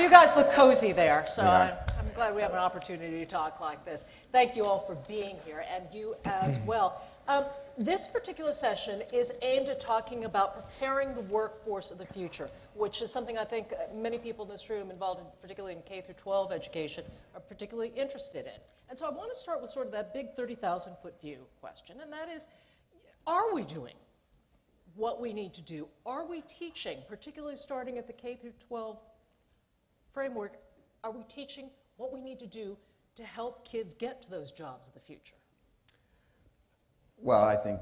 You guys look cozy there, so Yeah. I'm glad we have an opportunity to talk like this. Thank you all for being here, and you as well. This particular session is aimed at talking about preparing the workforce of the future, which is something I think many people in this room involved, particularly in K through 12 education, are particularly interested in. And so I want to start with sort of that big 30,000-foot view question, and that is, are we doing what we need to do? Are we teaching, particularly starting at the K through 12 framework, are we teaching what we need to do to help kids get to those jobs of the future? Well, I think,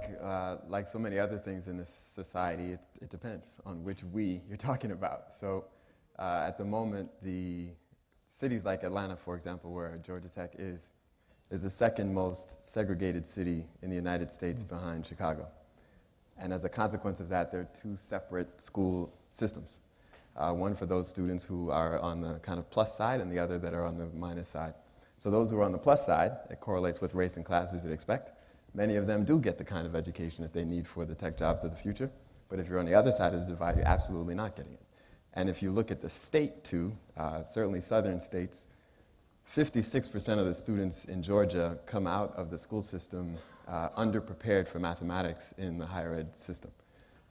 like so many other things in this society, it depends on which we you're talking about. So at the moment, the cities like Atlanta, for example, where Georgia Tech is the second most segregated city in the United States behind Chicago. And as a consequence of that, there are two separate school systems. One for those students who are on the kind of plus side and the other that are on the minus side. So those who are on the plus side, it correlates with race and class as you'd expect. Many of them do get the kind of education that they need for the tech jobs of the future. But if you're on the other side of the divide, you're absolutely not getting it. And if you look at the state too, certainly southern states, 56% of the students in Georgia come out of the school system underprepared for mathematics in the higher ed system.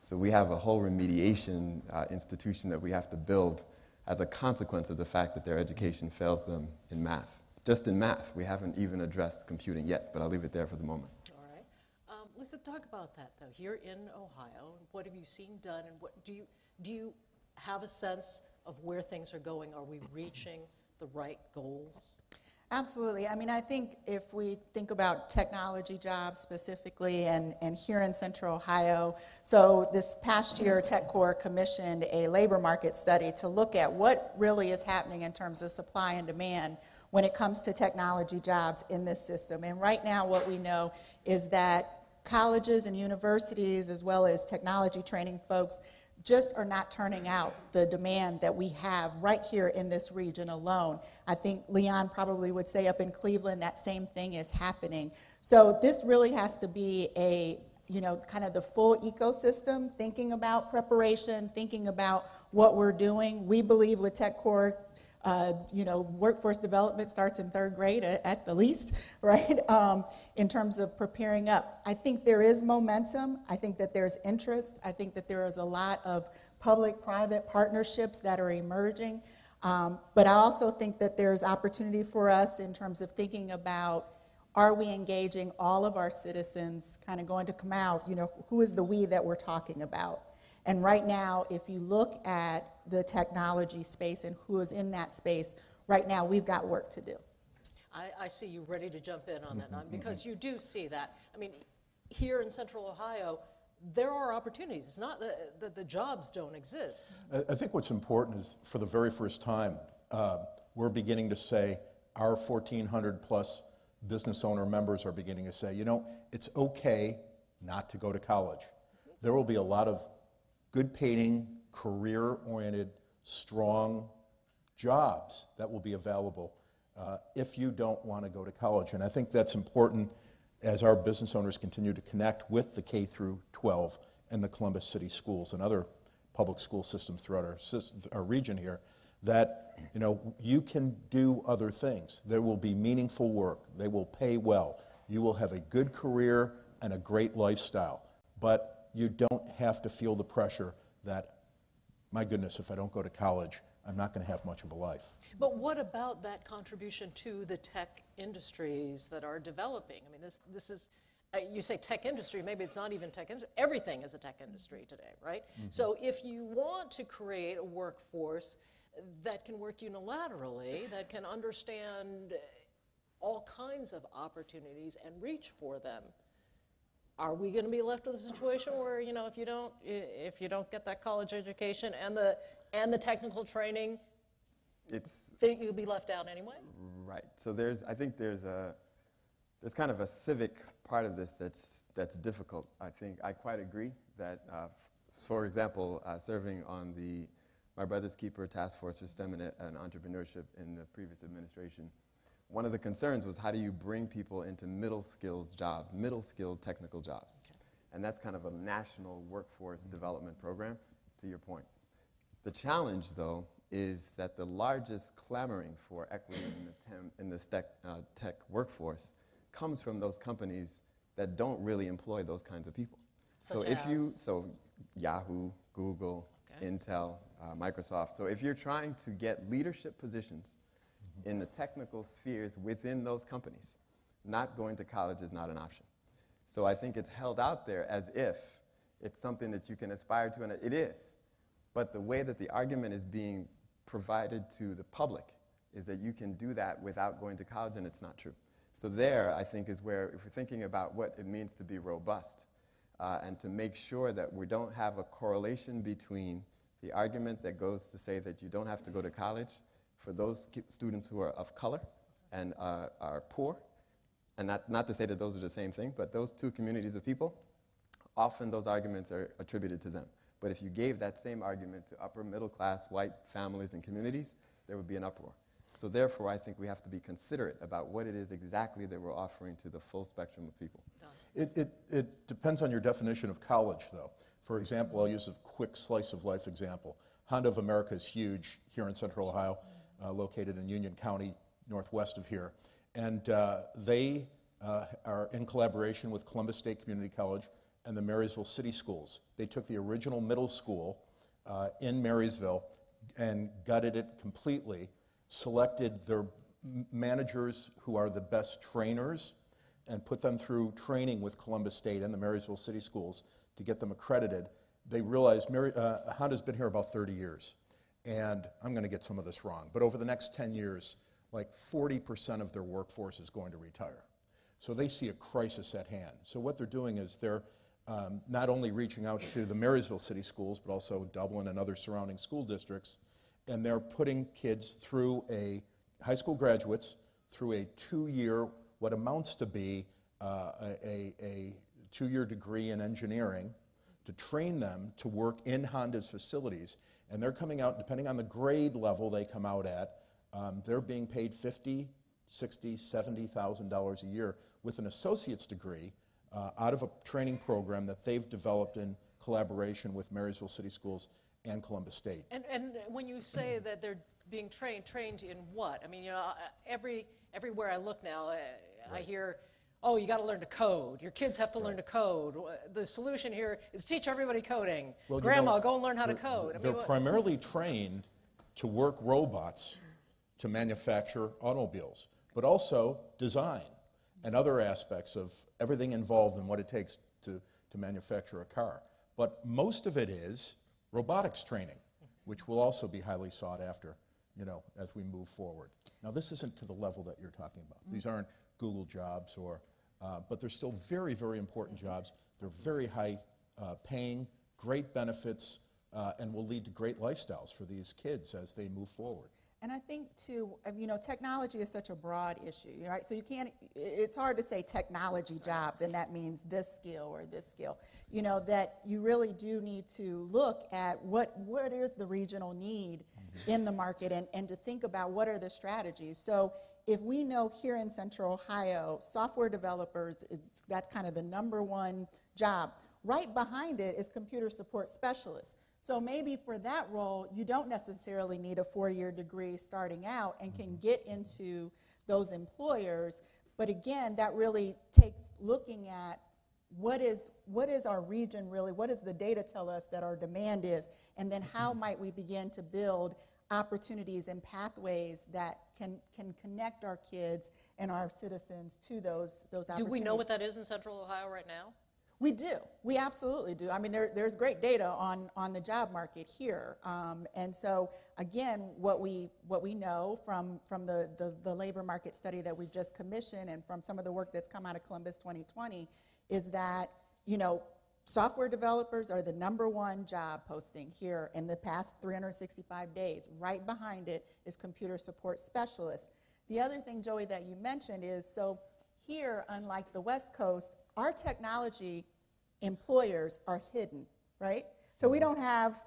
So we have a whole remediation institution that we have to build as a consequence of the fact that their education fails them in math. Just in math, we haven't even addressed computing yet, but I'll leave it there for the moment. All right. Lisa, talk about that, though. Here in Ohio, what have you seen done, and what do you have a sense of where things are going? Are we reaching the right goals? Absolutely. I mean, I think if we think about technology jobs specifically and here in Central Ohio, so this past year, TechCorps commissioned a labor market study to look at what really is happening in terms of supply and demand when it comes to technology jobs in this system. And right now what we know is that colleges and universities, as well as technology training folks, just are not turning out the demand that we have right here in this region alone. I think Leon probably would say up in Cleveland that same thing is happening. So this really has to be a, kind of the full ecosystem, thinking about preparation, thinking about what we're doing. We believe with TechCorps, workforce development starts in third grade at the least, right? In terms of preparing up. I think there is momentum. I think that there's interest. I think that there is a lot of public-private partnerships that are emerging. But I also think that there's opportunity for us in terms of thinking about, are we engaging all of our citizens, kind of going to Kamau, who is the we that we're talking about? And right now, if you look at the technology space and who is in that space, right now we've got work to do. I see you ready to jump in on that, Nan, because you do see that. I mean, here in Central Ohio, there are opportunities. It's not that the jobs don't exist. I think what's important is, for the very first time, we're beginning to say, our 1,400 plus business owner members are beginning to say, it's okay not to go to college. There will be a lot of good paying, career-oriented, strong jobs that will be available if you don't want to go to college. And I think that's important as our business owners continue to connect with the K through 12 and the Columbus City schools and other public school systems throughout our region here, that you can do other things. There will be meaningful work. They will pay well. You will have a good career and a great lifestyle. But you don't have to feel the pressure that, my goodness, if I don't go to college, I'm not going to have much of a life. But what about that contribution to the tech industries that are developing? I mean, this is, you say tech industry, maybe it's not even tech industry. Everything is a tech industry today, right? Mm-hmm. So if you want to create a workforce that can work unilaterally, that can understand all kinds of opportunities and reach for them, are we going to be left with a situation where, if you don't get that college education and the technical training, you'll be left out anyway? Right. So I think there's kind of a civic part of this that's difficult. I think I quite agree that, for example, serving on the My Brother's Keeper Task Force for STEM and Entrepreneurship in the previous administration, one of the concerns was, how do you bring people into middle-skilled technical jobs? Okay. And that's kind of a national workforce development program, to your point. The challenge, though, is that the largest clamoring for equity in the tech workforce comes from those companies that don't really employ those kinds of people. So Yahoo, Google, Intel, Microsoft. So if you're trying to get leadership positions in the technical spheres within those companies, not going to college is not an option. So I think it's held out there as if it's something that you can aspire to, and it is. But the way that the argument is being provided to the public is that you can do that without going to college, and it's not true. So there, I think, is where, if we're thinking about what it means to be robust, and to make sure that we don't have a correlation between the argument that goes to say that you don't have to go to college for those students who are of color and are poor, and not to say that those are the same thing, but those two communities of people, often those arguments are attributed to them. But if you gave that same argument to upper middle class white families and communities, there would be an uproar. So therefore, I think we have to be considerate about what it is exactly that we're offering to the full spectrum of people. It depends on your definition of college, though. For example, I'll use a quick slice of life example. Honda of America is huge here in Central Ohio, located in Union County, northwest of here. And they are in collaboration with Columbus State Community College and the Marysville City Schools. They took the original middle school in Marysville and gutted it completely, selected their managers who are the best trainers, and put them through training with Columbus State and the Marysville City Schools to get them accredited. They realized Honda's been here about 30 years, and I'm going to get some of this wrong, but over the next 10 years, like 40% of their workforce is going to retire. So they see a crisis at hand. So what they're doing is they're not only reaching out to the Marysville City Schools, but also Dublin and other surrounding school districts, and they're putting kids through high school graduates through a 2-year, what amounts to be a 2-year degree in engineering to train them to work in Honda's facilities. And they're coming out, depending on the grade level they come out at, they're being paid $50,000, $60,000, $70,000 a year with an associate's degree out of a training program that they've developed in collaboration with Marysville City Schools and Columbus State. And when you say that they're being trained in what? I mean, you know, everywhere I look now, I hear, oh, you got to learn to code. Your kids have to learn to code. The solution here is teach everybody coding. Well, Grandma, go and learn how to code. They're primarily trained to work robots to manufacture automobiles, but also design and other aspects of everything involved in what it takes to manufacture a car. But most of it is robotics training, which will also be highly sought after, you know, as we move forward. Now, this isn't to the level that you're talking about. These aren't Google jobs, but they're still very, very important jobs. They're very high paying, great benefits, and will lead to great lifestyles for these kids as they move forward. And I think, too, you know, technology is such a broad issue, right? So you can't, it's hard to say technology jobs, and that means this skill or this skill. You know, that you really do need to look at what is the regional need in the market and to think about what are the strategies. So if we know here in Central Ohio, software developers, that's kind of the #1 job. Right behind it is computer support specialists. So maybe for that role, you don't necessarily need a 4-year degree starting out and can get into those employers. But again, that really takes looking at what is our region really, what does the data tell us that our demand is, and then how might we begin to build opportunities and pathways that can connect our kids and our citizens to those opportunities. Do we know what that is in Central Ohio right now? We do. We absolutely do. I mean, there's great data on the job market here. And so, again, what we know from the labor market study that we've just commissioned and from some of the work that's come out of Columbus 2020 is that, you know, software developers are the #1 job posting here in the past 365 days. Right behind it is computer support specialist. The other thing, Joey, that you mentioned is, so here, unlike the West Coast, our technology employers are hidden, right? So we don't have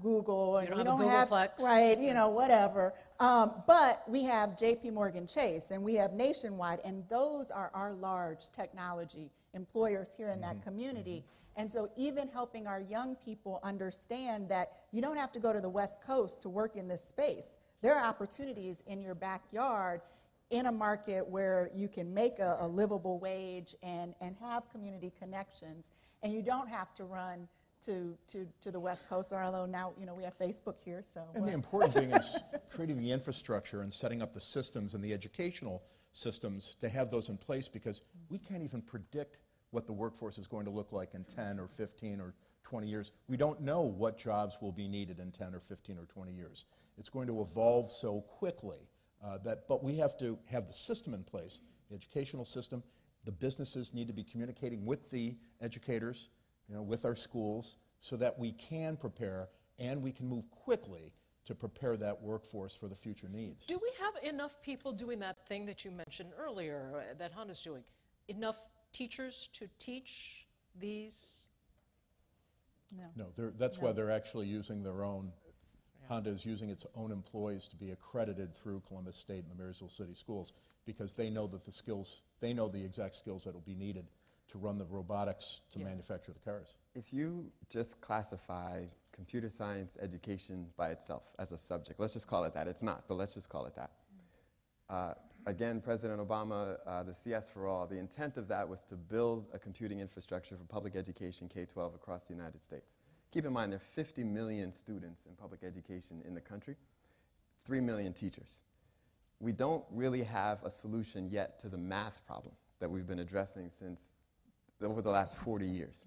Google, and we don't have Googleplex. Right, you know, whatever. But we have J.P. Morgan Chase, and we have Nationwide, and those are our large technology employers here in that community. And so even helping our young people understand that you don't have to go to the West Coast to work in this space. There are opportunities in your backyard in a market where you can make a livable wage and have community connections, and you don't have to run to the West Coast, or although now, we have Facebook here, so. And the important thing is creating the infrastructure and setting up the systems and the educational systems to have those in place, because we can't even predict what the workforce is going to look like in 10 or 15 or 20 years. We don't know what jobs will be needed in 10 or 15 or 20 years. It's going to evolve so quickly but we have to have the system in place, the educational system. The businesses need to be communicating with the educators, with our schools, so that we can prepare and we can move quickly to prepare that workforce for the future needs. Do we have enough people doing that thing that you mentioned earlier that Honda's doing? Enough teachers to teach these? No. That's why they're actually using their own. Honda is using its own employees to be accredited through Columbus State and the Marysville City Schools, because they know that they know the exact skills that will be needed to run the robotics to manufacture the cars. If you just classify computer science education by itself as a subject, let's just call it that. It's not, but let's just call it that. Again, President Obama, the CS for All, the intent of that was to build a computing infrastructure for public education K-12 across the United States. Keep in mind, there are 50 million students in public education in the country, 3 million teachers. We don't really have a solution yet to the math problem that we've been addressing over the last 40 years.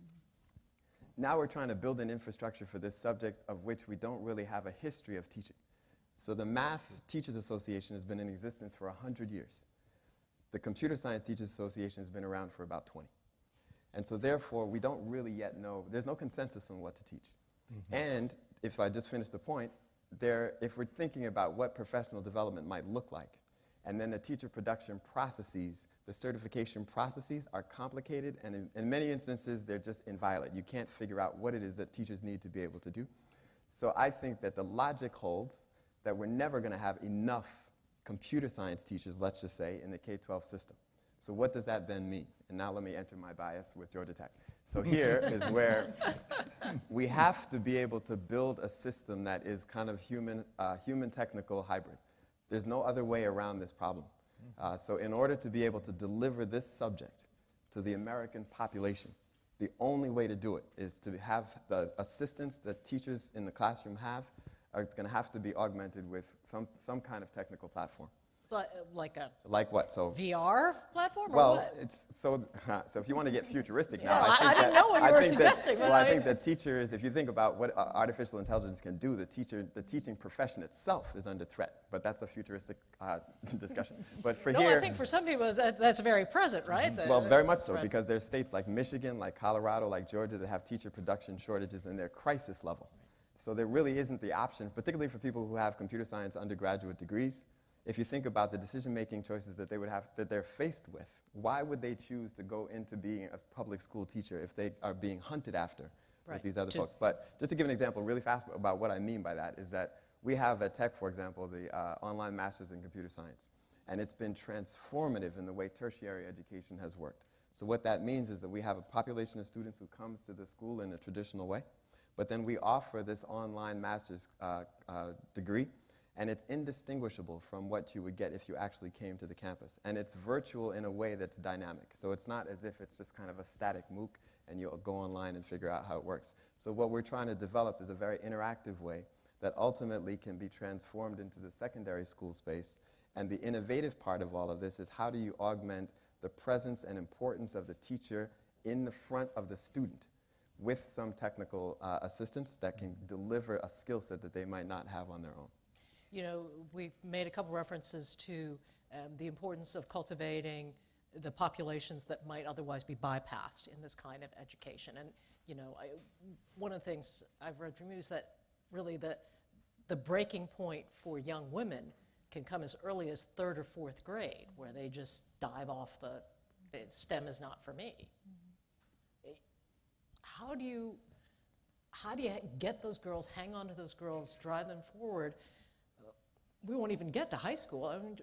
Now we're trying to build an infrastructure for this subject of which we don't really have a history of teaching. So the Math Teachers Association has been in existence for 100 years. The Computer Science Teachers Association has been around for about 20. And so therefore, we don't really yet know, there's no consensus on what to teach. And if I just finish the point, if we're thinking about what professional development might look like, and then the teacher production processes, the certification processes are complicated, and in many instances, they're just inviolate. You can't figure out what it is that teachers need to be able to do. So I think that the logic holds that we're never going to have enough computer science teachers, let's just say, in the K-12 system. So what does that then mean? And now let me enter my bias with Georgia Tech. So here is where we have to be able to build a system that is kind of human-technical hybrid. There's no other way around this problem. So in order to be able to deliver this subject to the American population, the only way to do it is to have the assistance that teachers in the classroom have. It's going to have to be augmented with some kind of technical platform. Like what? So VR platform, or well, what? It's so if you want to get futuristic Yeah, now, I didn't know what you were suggesting. I think that teachers, if you think about what artificial intelligence can do, the teaching profession itself is under threat. But that's a futuristic discussion. But for here, I think for some people that's very present, right? Well, very much so, because there's states like Michigan, like Colorado, like Georgia that have teacher production shortages and they're crisis level. So there really isn't the option, particularly for people who have computer science undergraduate degrees. If you think about the decision-making choices that they're faced with, why would they choose to go into being a public school teacher if they are being hunted after with these other folks? But just to give an example really fast about what I mean by that is that we have at Tech, for example, the online Masters in Computer Science. And it's been transformative in the way tertiary education has worked. So what that means is that we have a population of students who comes to the school in a traditional way, but then we offer this online master's degree, and it's indistinguishable from what you would get if you actually came to the campus. And it's virtual in a way that's dynamic. So it's not as if it's just kind of a static MOOC and you'll go online and figure out how it works. So what we're trying to develop is a very interactive way that ultimately can be transformed into the secondary school space. And the innovative part of all of this is how do you augment the presence and importance of the teacher in the front of the student with some technical assistance that can deliver a skill set that they might not have on their own. You know, we've made a couple references to the importance of cultivating the populations that might otherwise be bypassed in this kind of education. And, you know, one of the things I've read from you is that really the breaking point for young women can come as early as 3rd or 4th grade, where they just dive off the STEM is not for me. How do you get those girls, hang on to those girls, drive them forward? We won't even get to high school. I mean,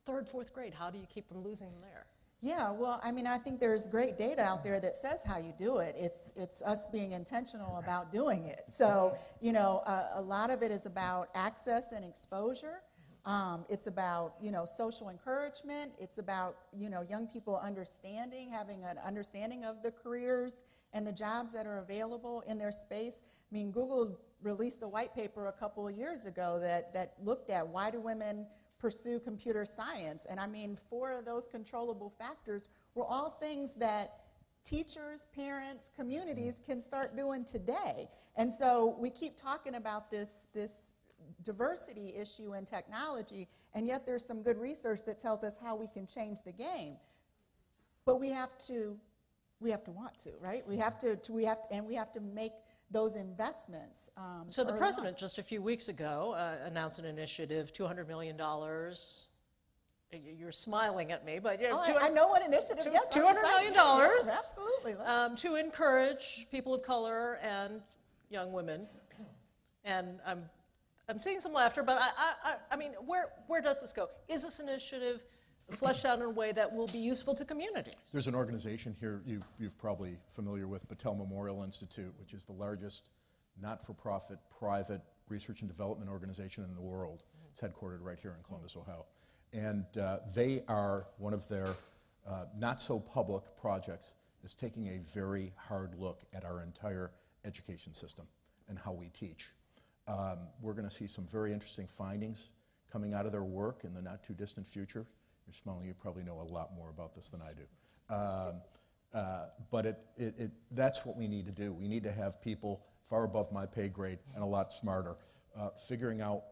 3rd, 4th grade, how do you keep from losing them there? Yeah, well, I mean, I think there's great data out there that says how you do it. It's us being intentional about doing it. So, you know, a lot of it is about access and exposure. It's about, you know, social encouragement. It's about, you know, young people understanding, having an understanding of the careers and the jobs that are available in their space. I mean, Google released a white paper a couple of years ago that looked at why do women pursue computer science. And I mean, 4 of those controllable factors were all things that teachers, parents, communities can start doing today. And so we keep talking about this diversity issue in technology, and yet there's some good research that tells us how we can change the game. But we have to want to, right? We have to make those investments. So the early president on. just a few weeks ago announced an initiative, $200 million. You're smiling at me, but I know what initiative. Yes, I'm $200 excited. million. Yeah, absolutely. To encourage people of color and young women, and I'm seeing some laughter, but I mean, where does this go? Is this initiative fleshed out in a way that will be useful to communities? There's an organization here you've probably familiar with, Battelle Memorial Institute, which is the largest not-for-profit private research and development organization in the world. It's headquartered right here in Columbus, Ohio. And they are, one of their not-so-public projects is taking a very hard look at our entire education system and how we teach. We're going to see some very interesting findings coming out of their work in the not-too-distant future. You're smiling, you probably know a lot more about this than I do. But that's what we need to do. We need to have people far above my pay grade and a lot smarter, figuring out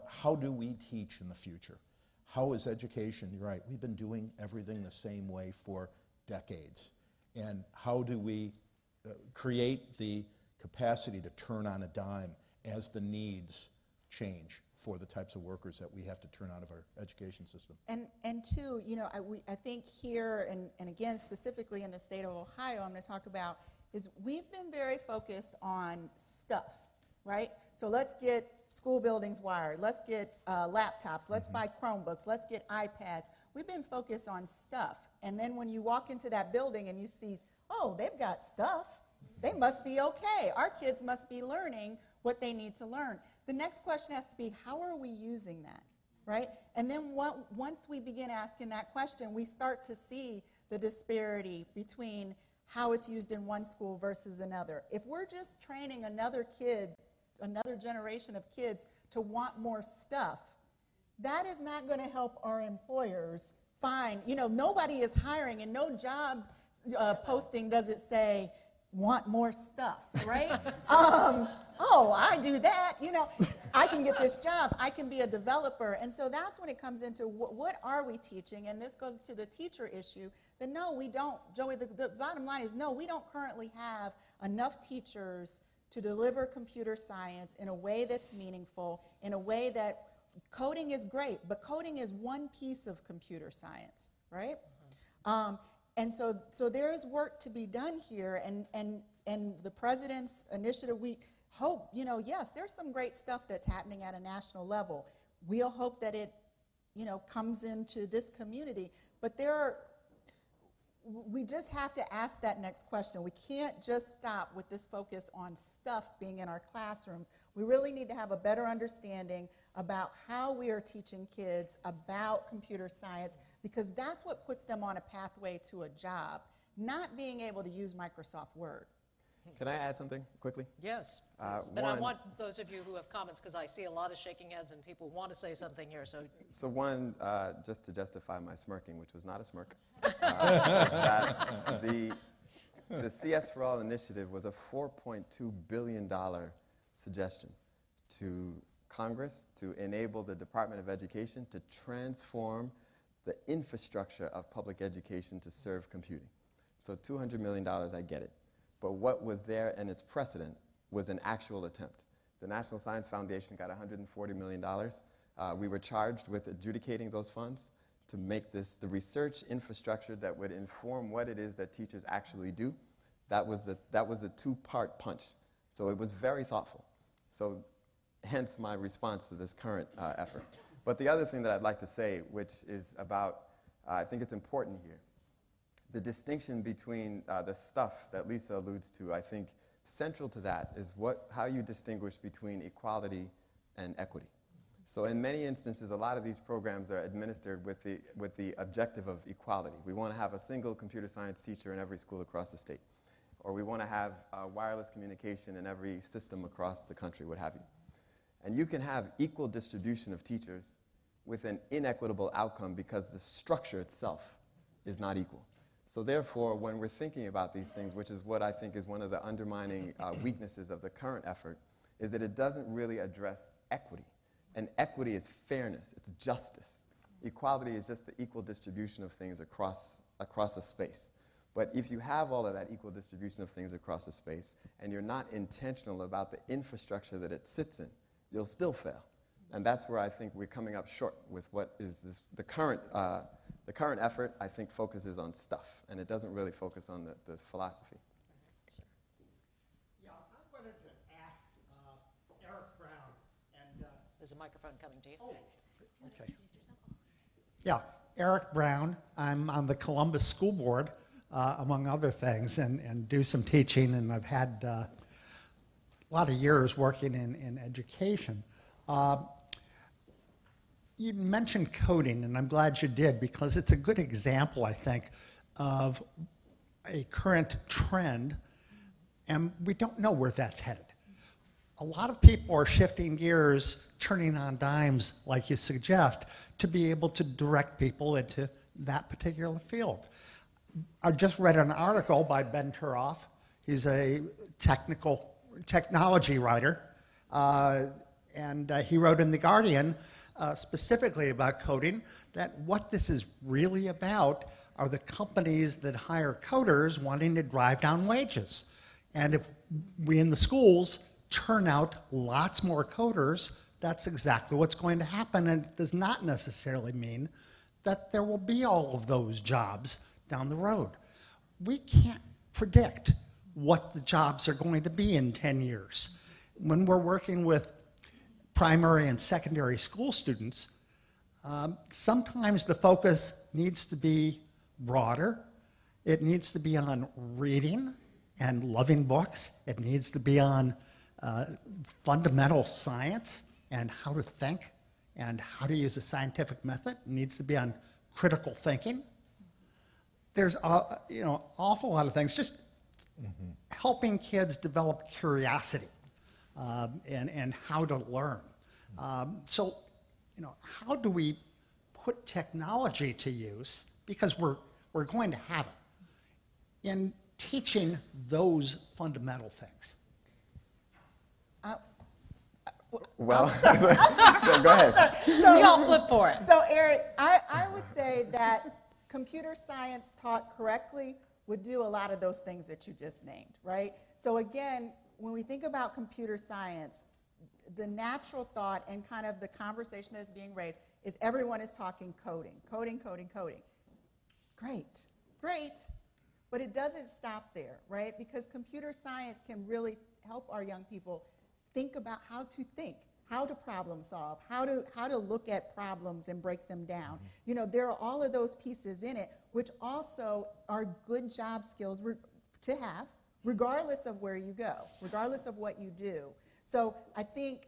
how do we teach in the future? How is education, you're right, we've been doing everything the same way for decades. And how do we create the capacity to turn on a dime as the needs change for the types of workers that we have to turn out of our education system? And two, you know, I think here, and again, specifically in the state of Ohio, I'm going to talk about, is we've been very focused on stuff, right? So let's get school buildings wired, let's get laptops, let's buy Chromebooks, let's get iPads. We've been focused on stuff. And then when you walk into that building and you see, oh, they've got stuff, they must be okay. Our kids must be learning what they need to learn. The next question has to be, how are we using that, right? And then once we begin asking that question, we start to see the disparity between how it's used in one school versus another. If we're just training another generation of kids to want more stuff, that is not going to help our employers find, you know, nobody is hiring and no job posting does it say, want more stuff, right? Oh, I do that, you know, I can get this job, I can be a developer. And so that's when it comes into what are we teaching? And this goes to the teacher issue, that no, we don't, Joey, the bottom line is no, we don't currently have enough teachers to deliver computer science in a way that's meaningful, in a way that coding is great, but coding is one piece of computer science, right? And so there is work to be done here, and the president's initiative, we hope, you know, yes, there's some great stuff that's happening at a national level. We'll hope that it, you know, comes into this community, but we just have to ask that next question. We can't just stop with this focus on stuff being in our classrooms. We really need to have a better understanding about how we are teaching kids about computer science, because that's what puts them on a pathway to a job, not being able to use Microsoft Word. Can I add something quickly? Yes. And I want those of you who have comments, because I see a lot of shaking heads and people want to say something here. So one, just to justify my smirking, which was not a smirk, is that the CS for All initiative was a $4.2 billion suggestion to Congress to enable the Department of Education to transform the infrastructure of public education to serve computing. So $200 million, I get it. But what was there and its precedent was an actual attempt. The National Science Foundation got $140 million. We were charged with adjudicating those funds to make this the research infrastructure that would inform what it is that teachers actually do. That was a two-part punch. So it was very thoughtful. So hence my response to this current effort. But the other thing that I'd like to say, which is about, I think it's important here, the distinction between the stuff that Lisa alludes to, I think central to that is how you distinguish between equality and equity. So in many instances, a lot of these programs are administered with the objective of equality. We want to have a single computer science teacher in every school across the state. Or we want to have wireless communication in every system across the country, what have you. And you can have equal distribution of teachers with an inequitable outcome because the structure itself is not equal. So therefore, when we're thinking about these things, which is what I think is one of the undermining weaknesses of the current effort, is that it doesn't really address equity. And equity is fairness, it's justice. Equality is just the equal distribution of things across a space. But if you have all of that equal distribution of things across a space, and you're not intentional about the infrastructure that it sits in, you'll still fail. And that's where I think we're coming up short with what is this, the current effort, I think, focuses on stuff, and it doesn't really focus on the philosophy. Yeah, I wanted to ask Eric Brown, and There's a microphone coming to you. oh, okay. Yeah, Eric Brown. I'm on the Columbus School Board, among other things, and do some teaching, and I've had a lot of years working in education. You mentioned coding, and I'm glad you did, because it's a good example, I think, of a current trend, and we don't know where that's headed. A lot of people are shifting gears, turning on dimes, like you suggest, to be able to direct people into that particular field. I just read an article by Ben Turoff. He's a technology writer, and he wrote in The Guardian specifically about coding, that what this is really about are the companies that hire coders wanting to drive down wages. And if we in the schools turn out lots more coders, that's exactly what's going to happen, and it does not necessarily mean that there will be all of those jobs down the road. We can't predict what the jobs are going to be in 10 years. When we're working with primary and secondary school students, sometimes the focus needs to be broader. It needs to be on reading and loving books. It needs to be on fundamental science and how to think and how to use a scientific method. It needs to be on critical thinking. There's awful lot of things, just helping kids develop curiosity and how to learn. So, how do we put technology to use, because we're going to have it, in teaching those fundamental things? Well, go ahead. So, We all flip for it. So, Eric, I would say that computer science taught correctly would do a lot of those things that you just named, right? So again, when we think about computer science, the natural thought and kind of the conversation that's being raised is everyone is talking coding. Great, but it doesn't stop there, right? Because computer science can really help our young people think about how to think, how to problem solve, how to look at problems and break them down. There are all of those pieces in it, which also are good job skills to have, regardless of where you go, regardless of what you do. So I think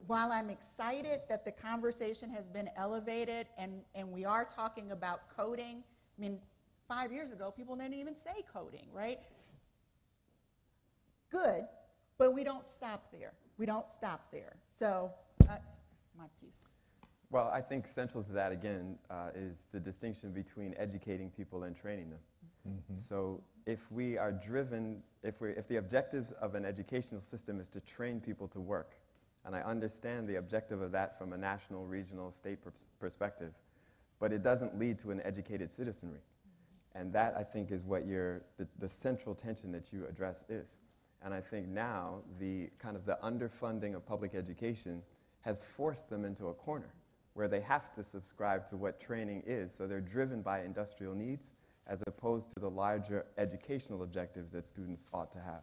while I'm excited that the conversation has been elevated and we are talking about coding, 5 years ago, people didn't even say coding, right? Good, but we don't stop there. So that's my piece. Well, I think central to that, again, is the distinction between educating people and training them. Mm-hmm. So if we are driven, if the objective of an educational system is to train people to work, and I understand the objective of that from a national, regional, state perspective, but it doesn't lead to an educated citizenry. And that, I think, is what the central tension that you address is. And I think now the underfunding of public education has forced them into a corner where they have to subscribe to what training is, so they're driven by industrial needs as opposed to the larger educational objectives that students ought to have.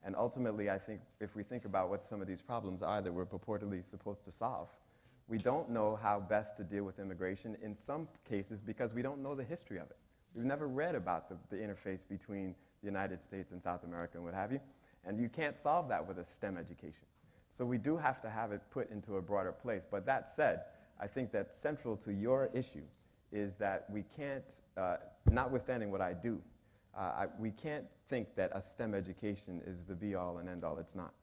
And ultimately, I think if we think about what some of these problems are that we're purportedly supposed to solve, we don't know how best to deal with immigration in some cases because we don't know the history of it. We've never read about the interface between the United States and South America and what have you. And you can't solve that with a STEM education. So we do have to have it put into a broader place. But that said, I think that central to your issue is that we can't, notwithstanding what I do, we can't think that a STEM education is the be-all and end-all. It's not.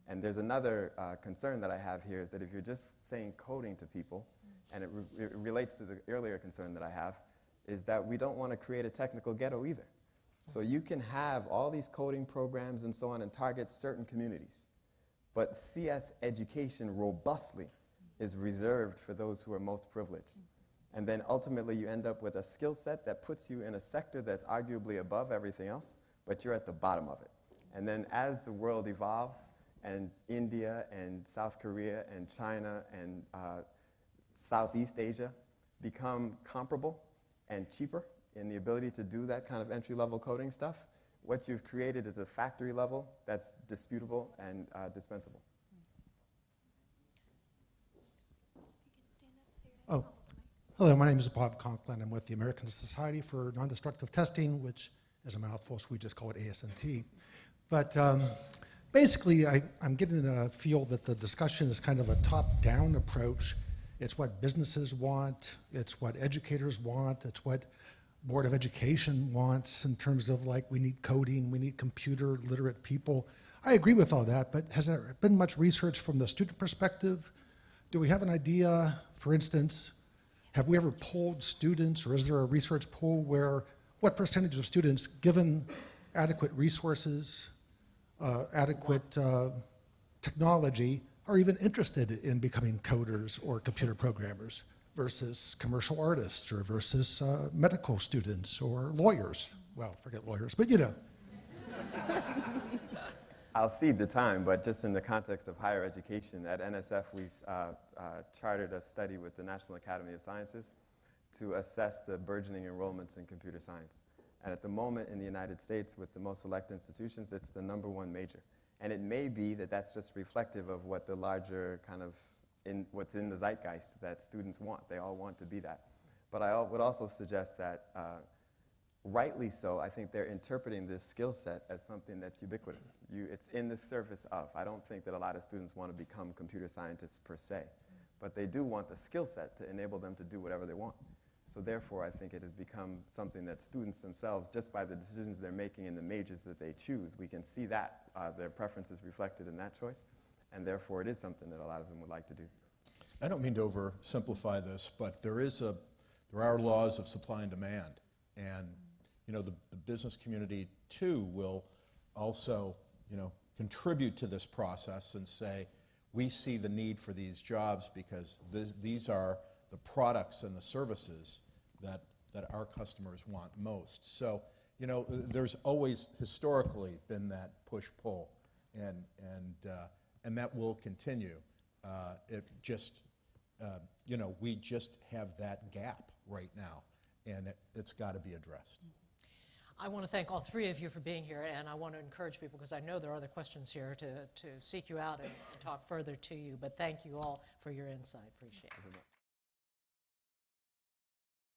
And there's another concern that I have here is that if you're just saying coding to people, and it relates to the earlier concern that I have, is that we don't want to create a technical ghetto either. So you can have all these coding programs and so on and target certain communities. But CS education robustly is reserved for those who are most privileged. And then ultimately you end up with a skill set that puts you in a sector that's arguably above everything else, but you're at the bottom of it. And then as the world evolves, and India and South Korea and China and Southeast Asia become comparable and cheaper in the ability to do that kind of entry-level coding stuff, what you've created is a factory level that's disputable and dispensable. Oh, hello, my name is Bob Conklin. I'm with the American Society for Non-Destructive Testing, which is a mouthful, so we just call it ASNT. But basically, I'm getting a feel that the discussion is kind of a top-down approach. It's what businesses want, it's what educators want, it's what Board of Education wants in terms of like we need coding, we need computer literate people. I agree with all that, but has there been much research from the student perspective? Do we have an idea, for instance, have we ever polled students, or is there a research poll where what percentage of students, given adequate resources, adequate technology, are even interested in becoming coders or computer programmers versus commercial artists or versus medical students or lawyers? Well, forget lawyers, but you know. I'll cede the time, but just in the context of higher education, at NSF we chartered a study with the National Academy of Sciences to assess the burgeoning enrollments in computer science. And at the moment in the United States, with the most select institutions, it's the #1 major. And it may be that that's just reflective of what the larger kind of, what's in the zeitgeist that students want. They all want to be that. But I would also suggest that, rightly so, I think they're interpreting this skill set as something that's ubiquitous. It's in the service of. I don't think that a lot of students want to become computer scientists per se, but they do want the skill set to enable them to do whatever they want. So therefore, I think it has become something that students themselves, just by the decisions they're making in the majors that they choose, we can see that their preferences reflected in that choice, and therefore it is something that a lot of them would like to do. I don't mean to oversimplify this, but there are laws of supply and demand, and the business community too will also contribute to this process and say, we see the need for these jobs because these are the products and the services that our customers want most. So, there's always historically been that push-pull, and that will continue. It just, we just have that gap right now, and it's got to be addressed. I want to thank all three of you for being here, and I want to encourage people, because I know there are other questions here, to seek you out and talk further to you. But thank you all for your insight. Appreciate it.